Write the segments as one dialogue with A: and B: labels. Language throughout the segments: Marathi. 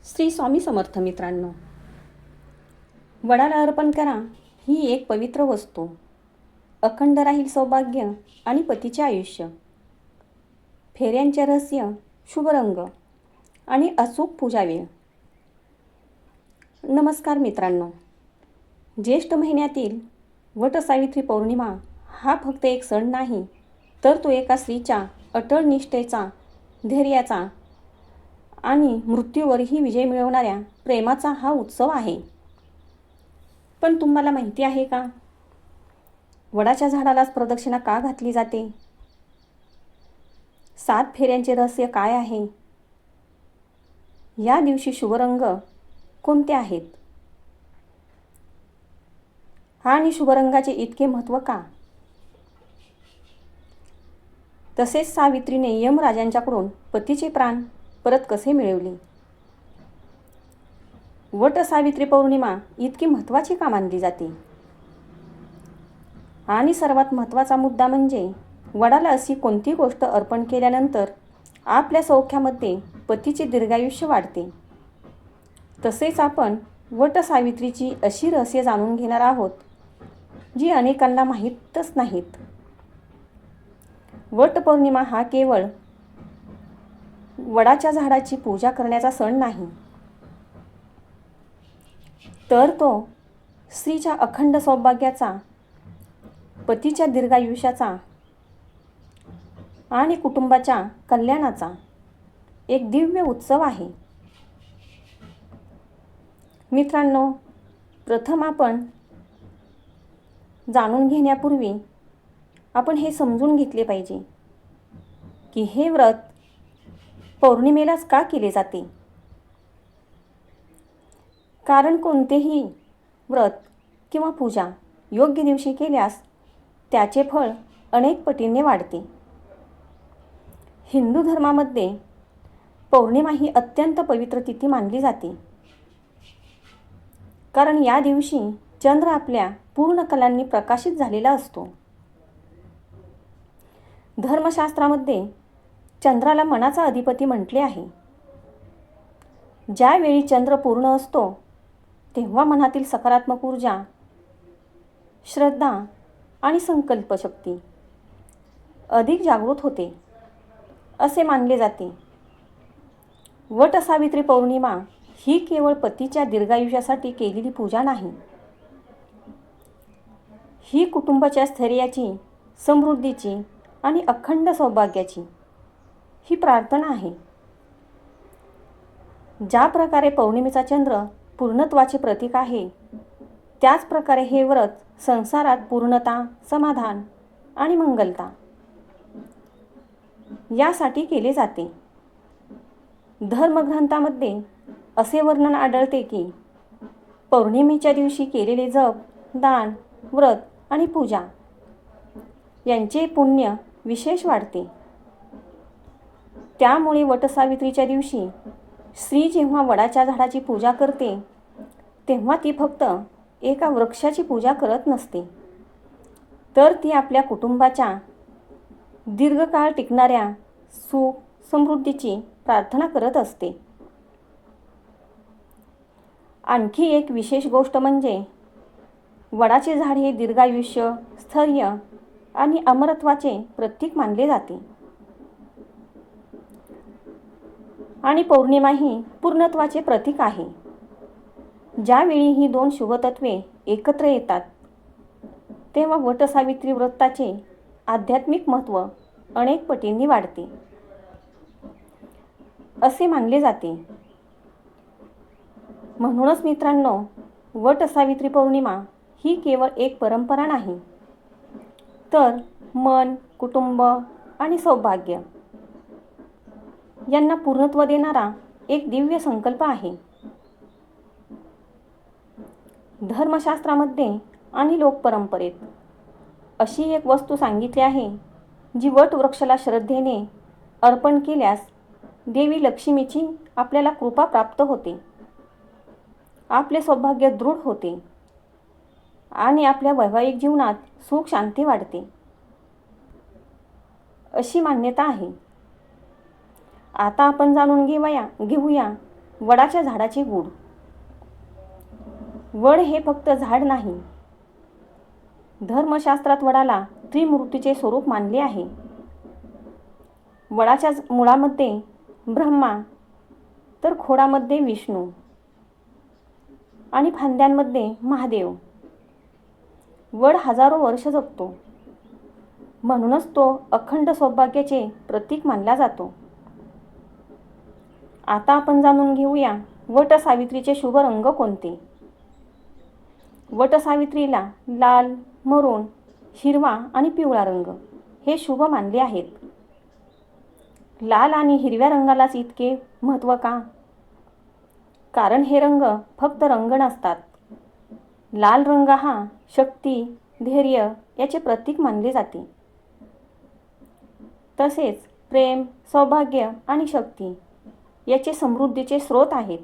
A: श्री स्वामी समर्थ मित्रांनो, वडाला अर्पण करा ही एक पवित्र वस्तू. अखंड राहील सौभाग्य आणि पतीचे आयुष्य. फेऱ्यांचे रहस्य, शुभ रंग आणि अचूक पूजा वेळ. नमस्कार मित्रांनो, ज्येष्ठ महिन्यातील वटसावित्री पौर्णिमा हा फक्त एक सण नाही, तर तो एका स्त्रीच्या अटळ निष्ठेचा, धैर्याचा आणि मृत्यूवरही विजय मिळवणाऱ्या प्रेमाचा हा उत्सव आहे. पण तुम्हाला माहिती आहे का, वडाच्या झाडालाच प्रदक्षिणा का घातली जाते? 7 फेऱ्यांचे रहस्य काय आहे? या दिवशी शुभ रंग कोणते आहेत आणि शुभ रंगाचे इतके महत्त्व का? तसेच सावित्रीने यमराजांच्याकडून पतीचे प्राण परत कसे मिळवले? वट सावित्री पौर्णिमा इतकी महत्त्वाची का मानली जाते? आणि सर्वात महत्त्वाचा मुद्दा म्हणजे, वडाला अशी कोणती गोष्ट अर्पण केल्यानंतर आपल्या सौख्यामध्ये पतीचे दीर्घायुष्य वाढते? तसेच आपण वट सावित्रीची अशी रहस्य जाणून घेणार आहोत, जी अनेकांना माहीतच नाहीत. वट पौर्णिमा हा केवळ वडाच्या झाडाची पूजा करण्याचा सण नाही, तर तो स्त्रीच्या अखंड सौभाग्याचा, पतीच्या दीर्घायुष्याचा आणि कुटुंबाच्या कल्याणाचा एक दिव्य उत्सव आहे. मित्रांनो, प्रथम आपण जाणून घेण्यापूर्वी आपण हे समजून घेतले पाहिजे की हे व्रत पौर्णिमेलाच का केले जाते. कारण कोणतेही व्रत किंवा पूजा योग्य दिवशी केल्यास त्याचे फळ अनेक पटीने वाढते. हिंदू धर्मामध्ये पौर्णिमा ही अत्यंत पवित्र तिथी मानली जाते, कारण या दिवशी चंद्र आपल्या पूर्ण कलांनी प्रकाशित झालेला असतो. धर्मशास्त्रामध्ये चंद्राला मनाचा अधिपती म्हटले आहे. ज्यावेळी चंद्र पूर्ण असतो तेव्हा मनातील सकारात्मक ऊर्जा, श्रद्धा आणि संकल्पशक्ती अधिक जागृत होते असे मानले जाते. वट सावित्री पौर्णिमा ही केवळ पतीच्या दीर्घायुष्यासाठी केलेली पूजा नाही, ही कुटुंबाच्या स्थैर्याची, समृद्धीची आणि अखंड सौभाग्याची ही प्रार्थना आहे. ज्या प्रकारे पौर्णिमेचा चंद्र पूर्णत्वाचे प्रतीक आहे, त्याच प्रकारे हे व्रत संसारात पूर्णता, समाधान आणि मंगलता यासाठी केले जाते. धर्मग्रंथामध्ये असे वर्णन आढळते की पौर्णिमेच्या दिवशी केलेले जप, दान, व्रत आणि पूजा यांचे पुण्य विशेष वाढते. त्यामुळे वटसावित्रीच्या दिवशी स्त्री जेव्हा वडाच्या झाडाची पूजा करते, तेव्हा ती फक्त एका वृक्षाची पूजा करत नसते, तर ती आपल्या कुटुंबाच्या दीर्घकाळ टिकणाऱ्या सुख समृद्धीची प्रार्थना करत असते. आणखी एक विशेष गोष्ट म्हणजे, वडाचे झाड हे दीर्घायुष्य, स्थैर्य आणि अमरत्वाचे प्रतीक मानले जाते. आणि पौर्णिमा ही पूर्णत्वाचे प्रतीक आहे. ज्यावेळी ही दोन शुभतत्वे एकत्र येतात, तेव्हा वटसावित्री व्रताचे आध्यात्मिक महत्त्व अनेक पटींनी वाढते असे मानले जाते. म्हणूनच मित्रांनो, वटसावित्री पौर्णिमा ही केवळ एक परंपरा नाही, तर मन, कुटुंब आणि सौभाग्य यांना पूर्णत्व देणारा एक दिव्य संकल्प आहे. धर्मशास्त्रामध्ये आणि लोकपरंपरेत अशी एक वस्तू सांगितली आहे, जी वट वृक्षाला श्रद्धेने अर्पण केल्यास देवी लक्ष्मीची आपल्याला कृपा प्राप्त होते, आपले सौभाग्य दृढ होते आणि आपल्या वैवाहिक जीवनात सुख शांती वाढते अशी मान्यता आहे. आता आपण जाणून घेऊया वडाच्या झाडाचे गूढ. वड हे फक्त झाड नाही. धर्मशास्त्रात वडाला त्रिमूर्तीचे स्वरूप मानले आहे. वडाच्या मुळामध्ये ब्रह्मा, तर खोडामध्ये विष्णू आणि फांद्यांमध्ये महादेव. वड हजारो वर्ष जगतो, म्हणूनच तो अखंड सौभाग्याचे प्रतीक मानला जातो. आता आपण जाणून घेऊया वटसावित्रीचे शुभ रंग कोणते. वटसावित्रीला लाल, मरून, हिरवा आणि पिवळा रंग हे शुभ मानले आहेत. लाल आणि हिरव्या रंगालाच इतके महत्त्व का? कारण हे रंग फक्त रंग नसतात. लाल रंग हा शक्ती, धैर्य याचे प्रतीक मानले जाते. तसेच प्रेम, सौभाग्य आणि शक्ती याचे समृद्धीचे स्रोत आहेत.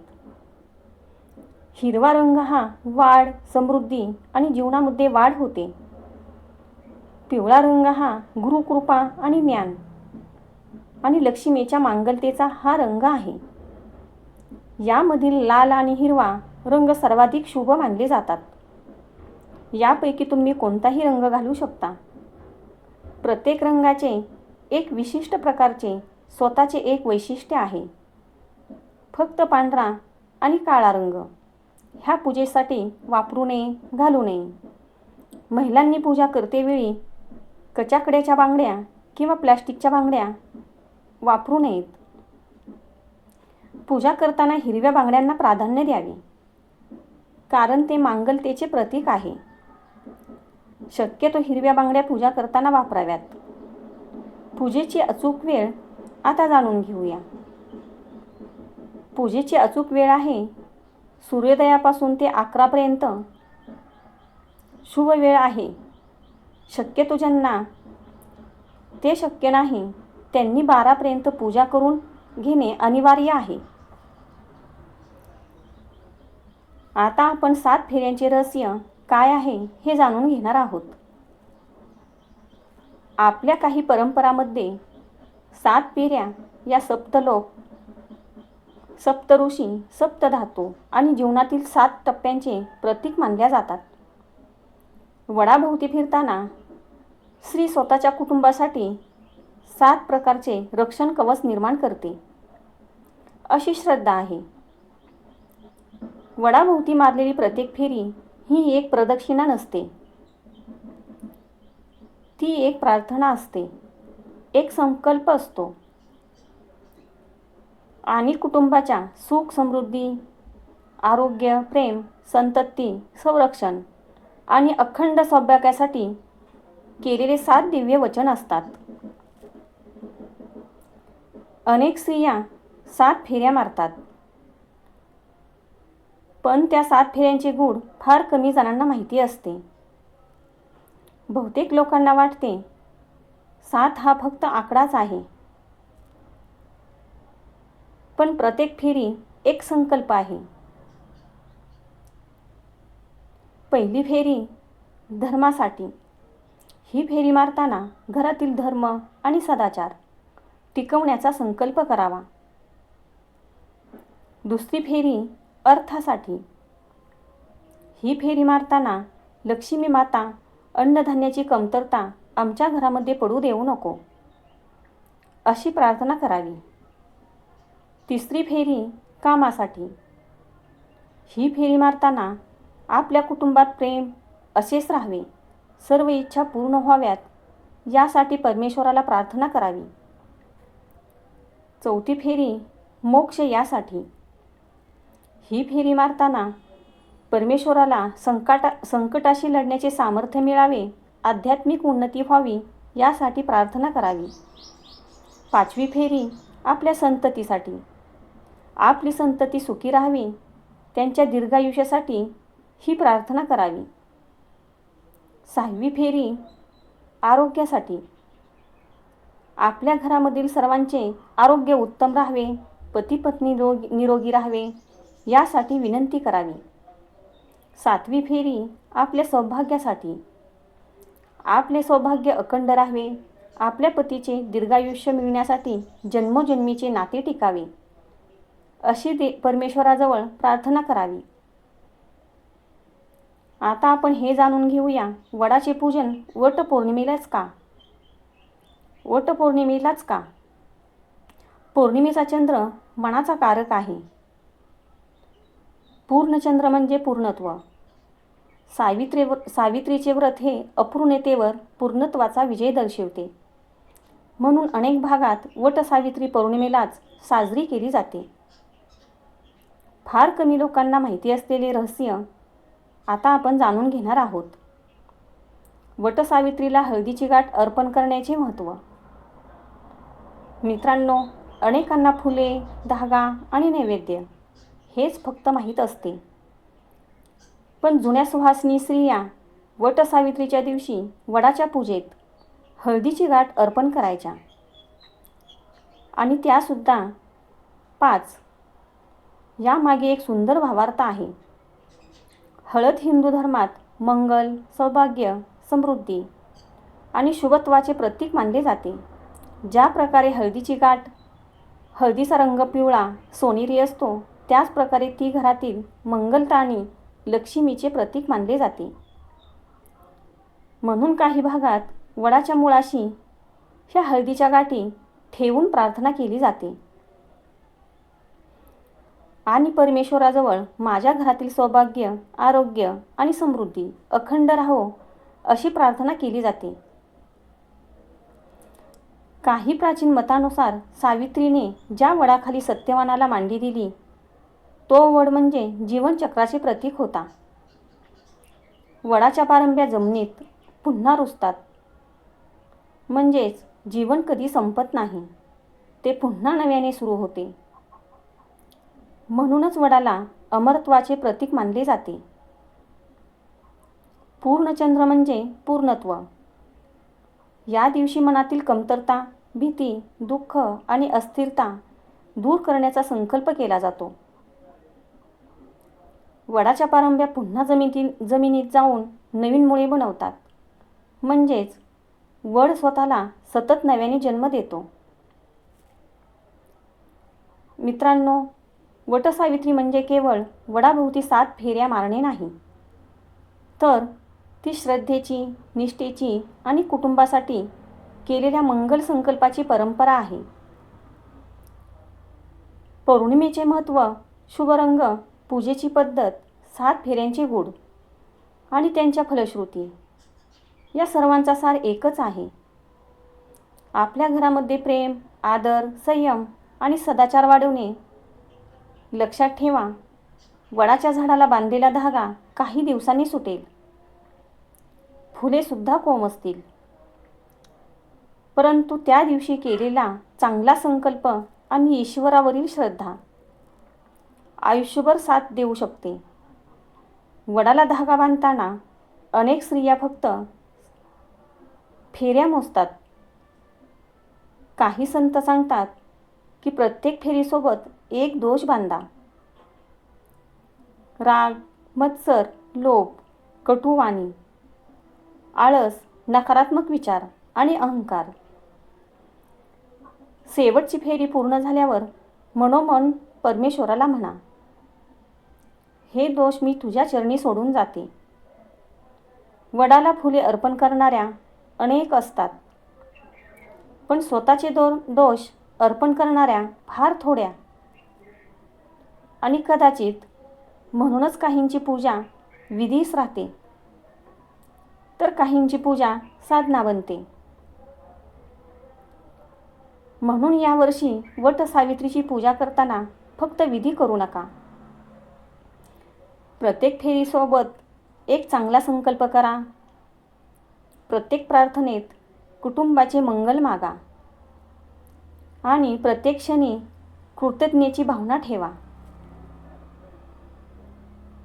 A: हिरवा रंग हा वाढ, समृद्धी आणि जीवनामध्ये वाढ होते. पिवळा रंग हा गुरुकृपा आणि ज्ञान आणि लक्ष्मीच्या मांगल्यतेचा हा रंग आहे. यामधील लाल आणि हिरवा रंग सर्वाधिक शुभ मानले जातात. यापैकी तुम्ही कोणताही रंग घालू शकता. प्रत्येक रंगाचे एक विशिष्ट प्रकारचे स्वतःचे एक वैशिष्ट्य आहे. फक्त पांढरा आणि काळा रंग ह्या पूजेसाठी वापरू नये, घालू नये. महिलांनी पूजा करतेवेळी कचाकड्याच्या बांगड्या किंवा प्लॅस्टिकच्या बांगड्या वापरू नयेत. पूजा करताना हिरव्या बांगड्यांना प्राधान्य द्यावे, कारण ते मांगल्यतेचे प्रतीक आहे. शक्यतो हिरव्या बांगड्या पूजा करताना वापराव्यात. पूजेची अचूक वेळ आता जाणून घेऊया. पूजेची अचूक वेळ आहे सूर्योदयापासून ते 11पर्यंत शुभ वेळ आहे. शक्यतो ज्यांना ते शक्य नाही त्यांनी 12पर्यंत पूजा करून घेणे अनिवार्य आहे. आता आपण 7 फेऱ्यांचे रहस्य काय आहे हे जाणून घेणार आहोत. आपल्या काही परंपरांमध्ये 7 फेऱ्या या सप्तलोक, सप्तऋषी, सप्तधातू आणि जीवनातील 7 टप्प्यांचे प्रतीक मानल्या जातात. वडाभोवती फिरताना स्त्री स्वतःच्या कुटुंबासाठी 7 प्रकारचे रक्षण कवच निर्माण करते, अशी श्रद्धा आहे. वडाभोवती मारलेली प्रत्येक फेरी ही एक प्रदक्षिणा नसते, ती एक प्रार्थना असते, एक संकल्प असतो आणि कुटुंबाच्या सुख, समृद्धी, आरोग्य, प्रेम, संतती, संरक्षण आणि अखंड सौभाग्यासाठी केलेले 7 दिव्य वचन असतात. अनेक स्त्रिया 7 फेऱ्या मारतात, पण त्या 7 फेऱ्यांचे गूढ फार कमी जणांना माहिती असते. बहुतेक लोकांना वाटते 7 हा फक्त आकडाच आहे, पण प्रत्येक फेरी एक संकल्प आहे. पहिली फेरी धर्मासाठी. ही फेरी मारताना घरातील धर्म आणि सदाचार टिकवण्याचा संकल्प करावा. दुसरी फेरी अर्थासाठी. ही फेरी मारताना लक्ष्मी माता, अन्नधान्याची कमतरता आमच्या घरामध्ये पडू देऊ नको, अशी प्रार्थना करावी. तिसरी फेरी कामासाठी. ही फेरी मारताना आपल्या कुटुंबात प्रेम असेच राहावे, सर्व इच्छा पूर्ण व्हाव्यात यासाठी परमेश्वराला प्रार्थना करावी. चौथी फेरी मोक्ष यासाठी. ही फेरी मारताना परमेश्वराला संकटाशी लढण्याचे सामर्थ्य मिळावे, आध्यात्मिक उन्नती व्हावी यासाठी प्रार्थना करावी. पाचवी फेरी आपल्या संततीसाठी. आपली संतती सुखी राहावी, त्यांच्या दीर्घायुष्यासाठी ही प्रार्थना करावी. सहावी फेरी आरोग्यासाठी. आपल्या घरामधील सर्वांचे आरोग्य उत्तम राहावे, पती पत्नी निरोगी राहावे यासाठी विनंती करावी. सातवी फेरी आपल्या सौभाग्यासाठी. आपले सौभाग्य अखंड राहावे, आपल्या पतीचे दीर्घायुष्य मिळण्यासाठी जन्मोजन्मीचे नाते टिकावे अशी परमेश्वराजवळ प्रार्थना करावी. आता आपण हे जाणून घेऊया, वडाचे पूजन वटपौर्णिमेलाच का? वटपौर्णिमेलाच का? पौर्णिमेचा चंद्र मनाचा कारक आहे. पूर्णचंद्र म्हणजे पूर्णत्व. सावित्रीचे व्रत हे अपूर्णतेवर पूर्णत्वाचा विजय दर्शवते. म्हणून अनेक भागात वटसावित्री पौर्णिमेलाच साजरी केली जाते. फार कमी लोकांना माहिती असलेले रहस्य आता आपण जाणून घेणार आहोत. वटसावित्रीला हळदीची गाठ अर्पण करण्याचे महत्त्व. मित्रांनो, अनेकांना फुले, धागा आणि नैवेद्य हेच फक्त माहीत असते. पण जुन्या सुहासिनी स्त्रिया वटसावित्रीच्या दिवशी वडाच्या पूजेत हळदीची गाठ अर्पण करायच्या. आणि त्यासुद्धा 5. यामागे एक सुंदर भावार्थ आहे. हळद हिंदू धर्मात मंगल, सौभाग्य, समृद्धी आणि शुभत्वाचे प्रतीक मानले जाते. ज्या प्रकारे हळदीचा रंग पिवळा सोनेरी असतो, त्याच प्रकारे ती घरातील मंगलता आणि लक्ष्मीचे प्रतीक मानले जाते. म्हणून काही भागात वडाच्या मुळाशी ह्या हळदीच्या गाठी ठेवून प्रार्थना केली जाते. आणि परमेश्वराजवळ माझ्या घरातील सौभाग्य, आरोग्य आणि समृद्धी अखंड राहो अशी प्रार्थना केली जाते. काही प्राचीन मतानुसार सावित्रीने ज्या वडाखाली सत्यवानाला मांडी दिली, तो वड म्हणजे जीवनचक्राचे प्रतीक होता. वडाच्या पारंब्या जमिनीत पुन्हा रुजतात, म्हणजेच जीवन कधी संपत नाही, ते पुन्हा नव्याने सुरू होते. म्हणूनच वडाला अमरत्वाचे प्रतीक मानले जाते. पूर्णचंद्र म्हणजे पूर्णत्व. या दिवशी मनातील कमतरता, भीती, दुःख आणि अस्थिरता दूर करण्याचा संकल्प केला जातो. वडाच्या पारंब्या पुन्हा जमिनीत जाऊन नवीन मुळे बनवतात, म्हणजेच वड स्वतःला सतत नव्याने जन्म देतो. मित्रांनो, वटसावित्री म्हणजे केवळ वडाभोवती 7 फेऱ्या मारणे नाही, तर ती श्रद्धेची, निष्ठेची आणि कुटुंबासाठी केलेल्या मंगल संकल्पाची परंपरा आहे. पौर्णिमेचे महत्त्व, शुभ रंग, पूजेची पद्धत, 7 फेऱ्यांचे गुण आणि त्यांच्या फलश्रुती या सर्वांचा सार एकच आहे. आपल्या घरामध्ये प्रेम, आदर, संयम आणि सदाचार वाढवणे. लक्षात ठेवा, वडाच्या झाडाला बांधलेला धागा काही दिवसांनी सुटेल, फुले सुद्धा कोमेजतील, परंतु त्या दिवशी केलेला चांगला संकल्प आणि ईश्वरावरील श्रद्धा आयुष्यभर साथ देऊ शकते. वडाला धागा बांधताना अनेक स्त्रिया फक्त फेऱ्या मोजतात. काही संत सांगतात की प्रत्येक फेरीसोबत एक दोष बांधा. राग, मत्सर, लोभ, कटुवाणी, आळस, नकारात्मक विचार आणि अहंकार. शेवटची फेरी पूर्ण झाल्यावर मनोमन परमेश्वराला म्हणा, हे दोष मी तुझ्या चरणी सोडून जाते. वडाला फुले अर्पण करणाऱ्या अनेक असतात, पण स्वतःचे दोष अर्पण करणाऱ्या फार थोड्या. आणि कदाचित म्हणूनच काहींची पूजा विधीस राहते, तर काहींची पूजा साधना बनते. म्हणून यावर्षी वटसावित्रीची पूजा करताना फक्त विधी करू नका. प्रत्येक फेरीसोबत एक चांगला संकल्प करा. प्रत्येक प्रार्थनेत कुटुंबाचे मंगल मागा आणि प्रत्येक क्षणी कृतज्ञतेची भावना ठेवा.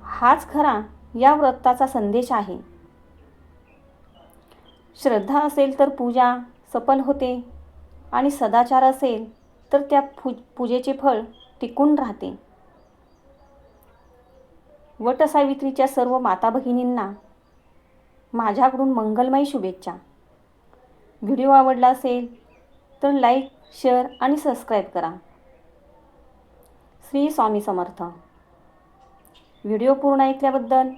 A: हाच खरा या व्रताचा संदेश आहे. श्रद्धा असेल तर पूजा सफल होते आणि सदाचार असेल तर त्या पूजेचे फळ टिकून राहते. वटसावित्रीच्या सर्व माता भगिनींना माझ्याकडून मंगलमय शुभेच्छा. व्हिडिओ आवडला असेल तर लाईक, शेअर आणि सबस्क्राईब करा. श्री स्वामी समर्थ. व्हिडिओ पूर्ण ऐकल्याबद्दल